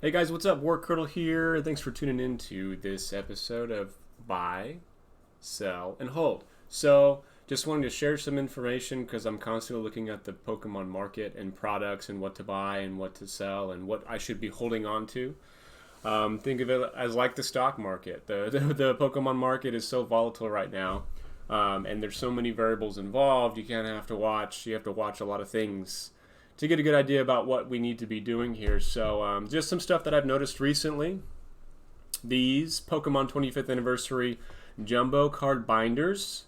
Hey guys, what's up? WarCurtle here. Thanks for tuning in to this episode of Buy, Sell, and Hold. So, just wanted to share some information because I'm constantly looking at the Pokemon market and products and what to buy and what to sell and what I should be holding on to. Think of it as like the stock market. The Pokemon market is so volatile right now, and there's so many variables involved. You have to watch a lot of things to get a good idea about what we need to be doing here. So just some stuff that I've noticed recently. These Pokemon 25th Anniversary Jumbo card binders,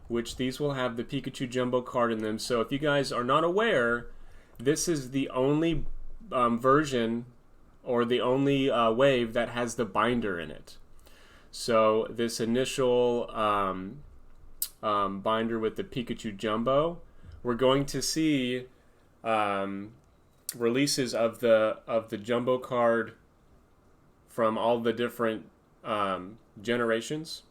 which these will have the Pikachu Jumbo card in them. So if you guys are not aware, this is the only version or the only wave that has the binder in it. So this initial binder with the Pikachu Jumbo, we're going to see releases of the Jumbo card from all the different generations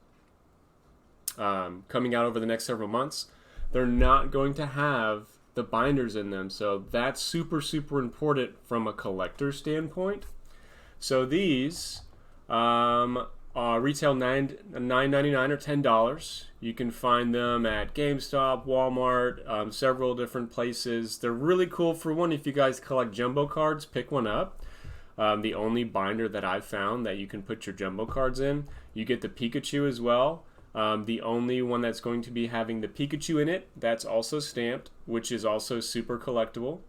coming out over the next several months. They're not going to have the binders in them, so that's super important from a collector standpoint. So these retail $9.99 or $10. You can find them at GameStop, Walmart, several different places. They're really cool. For one, if you guys collect Jumbo cards, pick one up. The only binder that I've found that you can put your Jumbo cards in. You get the Pikachu as well. The only one that's going to be having the Pikachu in it, that's also stamped, which is also super collectible.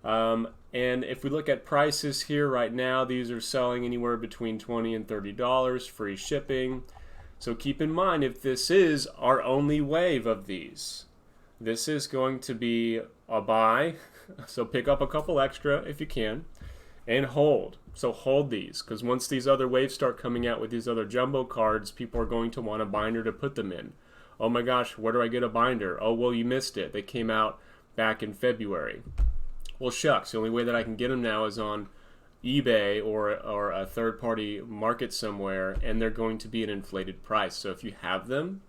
And if we look at prices here right now, these are selling anywhere between $20 and $30, free shipping. So keep in mind, if this is our only wave of these, this is going to be a buy. So pick up a couple extra if you can, and hold. So hold these, because once these other waves start coming out with these other Jumbo cards, people are going to want a binder to put them in. Oh my gosh, where do I get a binder? Oh, well, you missed it. They came out back in February. Well, shucks, the only way that I can get them now is on eBay or a third-party market somewhere, and they're going to be an inflated price. So if you have them,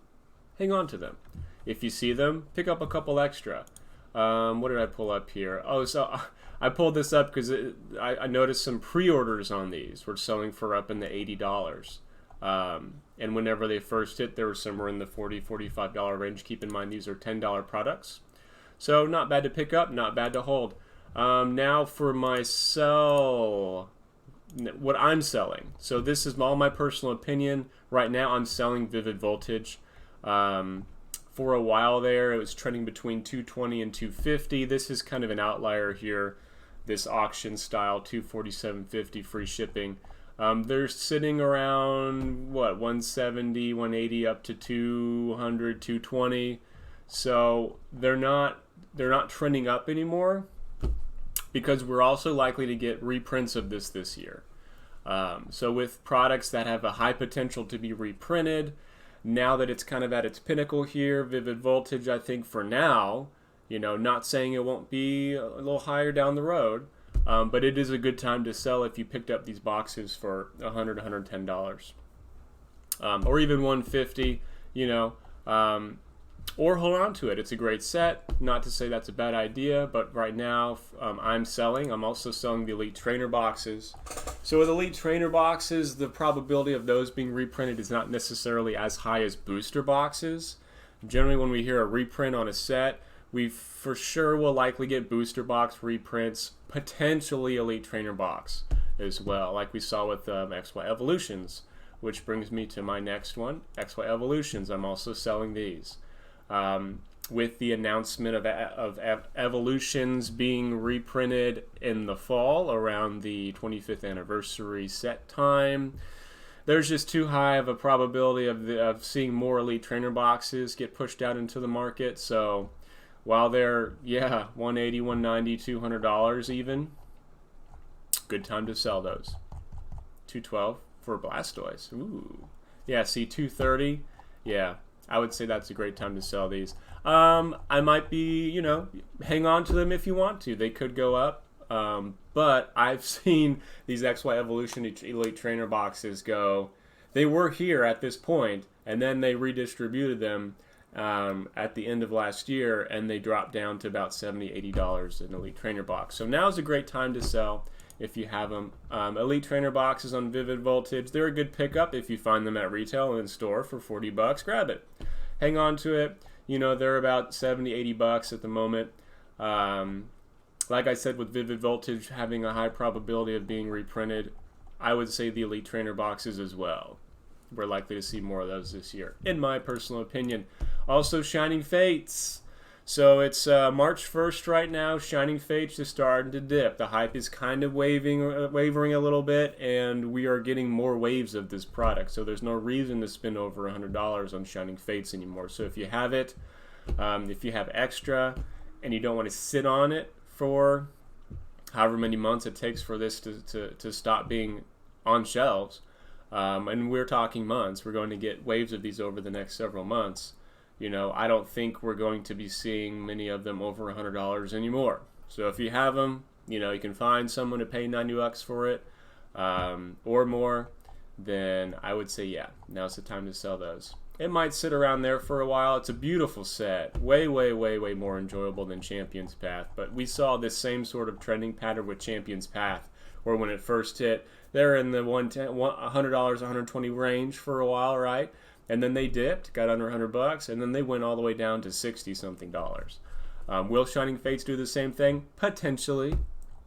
hang on to them. If you see them, pick up a couple extra. What did I pull up here? Oh, so I pulled this up because I noticed some pre-orders on these were selling for up in the $80. And whenever they first hit, they were somewhere in the $40, $45 range. Keep in mind, these are $10 products. So not bad to pick up, not bad to hold. Now for my sell, what I'm selling. So this is all my personal opinion. Right now I'm selling Vivid Voltage. For a while there, it was trending between $220 and $250. This is kind of an outlier here. This auction style, $247.50 free shipping. They're sitting around, what, $170, $180 up to $200, $220. So they're not trending up anymore, because we're also likely to get reprints of this year. So with products that have a high potential to be reprinted, now that it's kind of at its pinnacle here, Vivid Voltage, I think for now, not saying it won't be a little higher down the road, but it is a good time to sell if you picked up these boxes for $100, $110, or even $150, or hold on to it. It's a great set. Not to say that's a bad idea, but right now I'm also selling the Elite Trainer boxes. So with Elite Trainer boxes, the probability of those being reprinted is not necessarily as high as booster boxes. Generally, when we hear a reprint on a set, we for sure will likely get booster box reprints, potentially Elite Trainer box as well, like we saw with XY Evolutions, which brings me to my next one, XY Evolutions. I'm also selling these. With the announcement of Evolutions being reprinted in the fall around the 25th anniversary set time, there's just too high of a probability of seeing more Elite Trainer boxes get pushed out into the market. So while they're, $180, $190, $200 even, good time to sell those. $212 for Blastoise. Ooh. Yeah, see, $230. Yeah. I would say that's a great time to sell these. I might be, hang on to them if you want to. They could go up. But I've seen these XY Evolution Elite Trainer boxes go. They were here at this point, and then they redistributed them at the end of last year, and they dropped down to about $70, $80 an Elite Trainer box. So now's a great time to sell. if you have them. Elite Trainer boxes on Vivid Voltage, they're a good pickup if you find them at retail and in store for 40 bucks. Grab it. Hang on to it. You know, they're about 70, 80 bucks at the moment. Like I said, with Vivid Voltage having a high probability of being reprinted, I would say the Elite Trainer boxes as well. We're likely to see more of those this year, in my personal opinion. Also, Shining Fates. So it's March 1st right now. Shining Fates is starting to dip. The hype is kind of wavering a little bit, and we are getting more waves of this product. So there's no reason to spend over $100 on Shining Fates anymore. So if you have it, if you have extra, and you don't want to sit on it for however many months it takes for this to stop being on shelves, and we're talking months, we're going to get waves of these over the next several months. You know, I don't think we're going to be seeing many of them over $100 anymore. So if you have them, you know, you can find someone to pay 90 bucks for it or more, then I would say, yeah, now's the time to sell those. It might sit around there for a while. It's a beautiful set. Way, way, way, way more enjoyable than Champion's Path. But we saw this same sort of trending pattern with Champion's Path, where when it first hit, they're in the $100, $120 range for a while, right? And then they dipped, got under 100 bucks, and then they went all the way down to 60-something dollars. Will Shining Fates do the same thing? Potentially.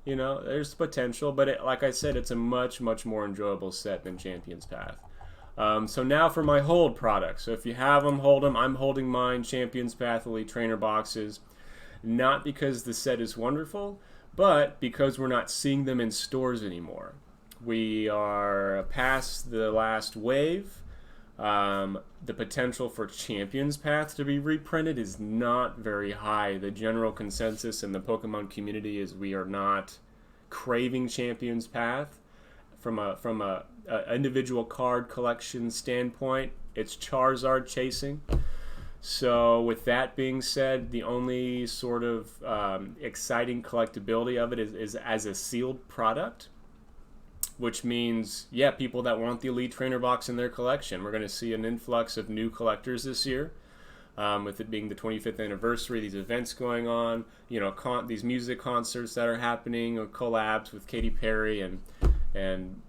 You know, there's potential, but like I said, it's a much, much more enjoyable set than Champion's Path. So now for my hold products. So if you have them, hold them. I'm holding mine, Champion's Path Elite Trainer boxes. Not because the set is wonderful, but because we're not seeing them in stores anymore. We are past the last wave. The potential for Champion's Path to be reprinted is not very high. The general consensus in the Pokemon community is we are not craving Champion's Path. From a individual card collection standpoint, it's Charizard chasing. So with that being said, the only sort of exciting collectability of it is as a sealed product. Which means, yeah, people that want the Elite Trainer box in their collection. We're going to see an influx of new collectors this year, with it being the 25th anniversary, these events going on, you know, these music concerts that are happening, or collabs with Katy Perry and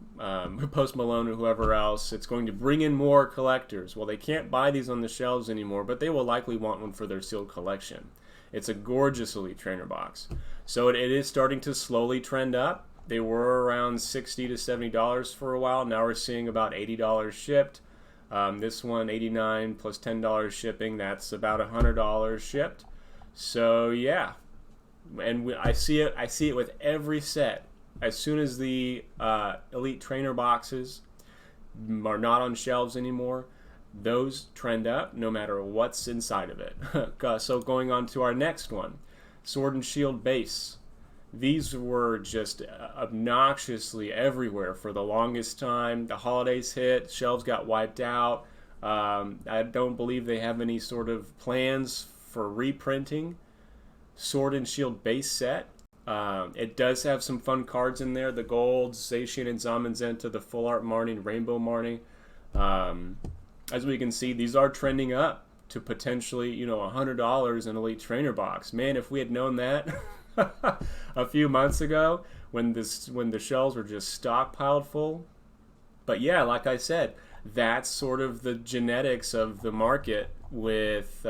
Post Malone or whoever else. It's going to bring in more collectors. Well, they can't buy these on the shelves anymore, but they will likely want one for their sealed collection. It's a gorgeous Elite Trainer box. So it is starting to slowly trend up. They were around $60 to $70 for a while. Now we're seeing about $80 shipped. This one, $89 plus $10 shipping. That's about $100 shipped. So yeah, and I see it with every set. As soon as the Elite Trainer boxes are not on shelves anymore, those trend up no matter what's inside of it. So going on to our next one, Sword and Shield base. These were just obnoxiously everywhere for the longest time. The holidays hit, shelves got wiped out. I don't believe they have any sort of plans for reprinting Sword and Shield base set. It does have some fun cards in there. The Golds, Zacian and Zamazenta, the Full Art Marnie, Rainbow Marnie. As we can see, these are trending up to potentially, you know, $100 in Elite Trainer box. Man, if we had known that a few months ago when the shelves were just stockpiled full. But yeah, like I said, that's sort of the genetics of the market with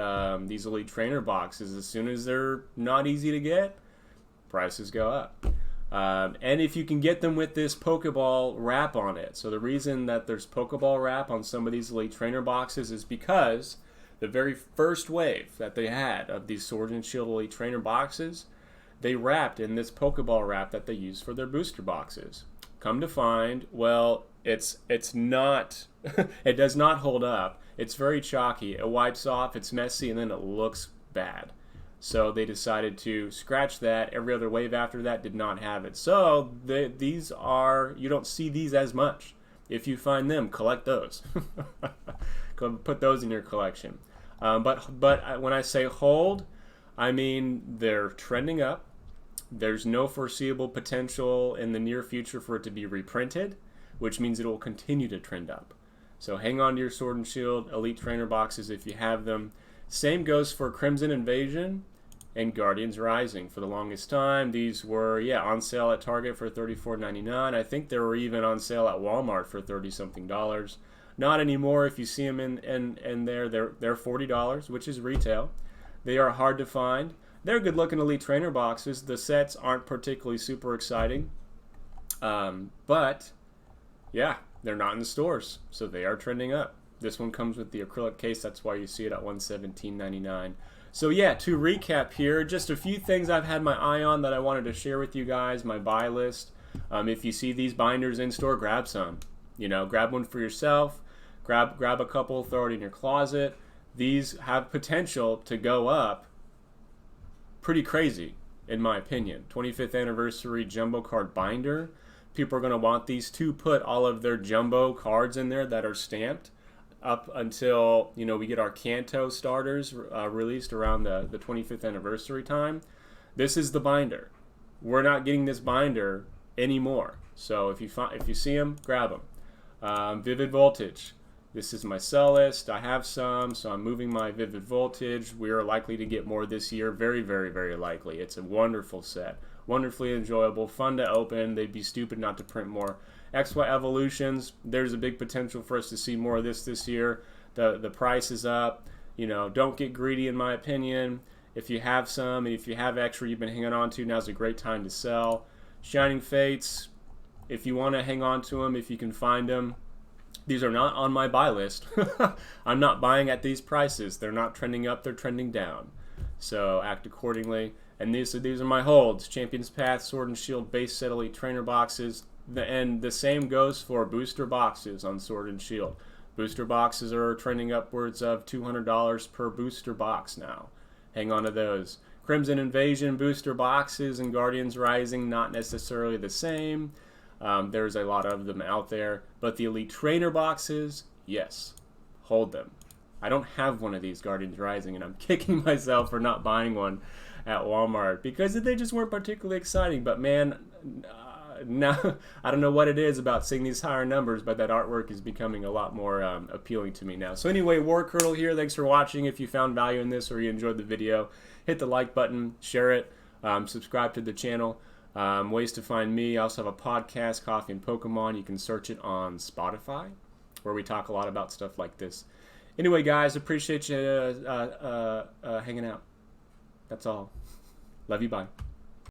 these Elite Trainer boxes. As soon as they're not easy to get, prices go up. And if you can get them with this Pokeball wrap on it. So the reason that there's Pokeball wrap on some of these Elite Trainer boxes is because the very first wave that they had of these Sword and Shield Elite Trainer boxes, they wrapped in this Pokeball wrap that they use for their booster boxes. Come to find, well, it's not, it does not hold up. It's very chalky. It wipes off, it's messy, and then it looks bad. So they decided to scratch that. Every other wave after that did not have it. So these are, you don't see these as much. If you find them, collect those. Put those in your collection. But when I say hold, I mean they're trending up. There's no foreseeable potential in the near future for it to be reprinted, which means it will continue to trend up. So hang on to your Sword and Shield Elite Trainer boxes if you have them. Same goes for Crimson Invasion and Guardians Rising. For the longest time, these were, on sale at Target for $34.99. I think they were even on sale at Walmart for $30-something. Not anymore. If you see them in there, they're $40, which is retail. They are hard to find. They're good-looking Elite Trainer boxes. The sets aren't particularly super exciting, but yeah, they're not in the stores, so they are trending up. This one comes with the acrylic case. That's why you see it at $117.99. So yeah, to recap here, just a few things I've had my eye on that I wanted to share with you guys, my buy list. If you see these binders in store, grab some. Grab one for yourself, grab a couple, throw it in your closet. These have potential to go up pretty crazy, in my opinion. 25th anniversary jumbo card binder. People are going to want these to put all of their jumbo cards in there that are stamped up until we get our Kanto starters released around the 25th anniversary time. This is the binder. We're not getting this binder anymore. So if you see them, grab them. Vivid Voltage. This is my sell list. I have some, so I'm moving my Vivid Voltage. We are likely to get more this year. Very, very, very likely. It's a wonderful set. Wonderfully enjoyable. Fun to open. They'd be stupid not to print more. XY Evolutions. There's a big potential for us to see more of this year. The price is up. Don't get greedy, in my opinion. If you have some, and if you have extra you've been hanging on to, now's a great time to sell. Shining Fates. If you want to hang on to them, if you can find them. These are not on my buy list. I'm not buying at these prices. They're not trending up, they're trending down. So act accordingly. And these are my holds. Champions Path, Sword and Shield base set Elite Trainer boxes. And the same goes for booster boxes on Sword and Shield. Booster boxes are trending upwards of $200 per booster box now. Hang on to those. Crimson Invasion booster boxes and Guardians Rising, not necessarily the same. There's a lot of them out there. But the Elite Trainer boxes, yes, hold them. I don't have one of these Guardians Rising, and I'm kicking myself for not buying one at Walmart because they just weren't particularly exciting. But man, now I don't know what it is about seeing these higher numbers, but that artwork is becoming a lot more appealing to me now. So anyway, WarCurtle here. Thanks for watching. If you found value in this or you enjoyed the video, hit the like button, share it, subscribe to the channel. Ways to find me. I also have a podcast, Coffee and Pokemon. You can search it on Spotify, where we talk a lot about stuff like this. Anyway, guys, appreciate you hanging out. That's all. Love you. Bye.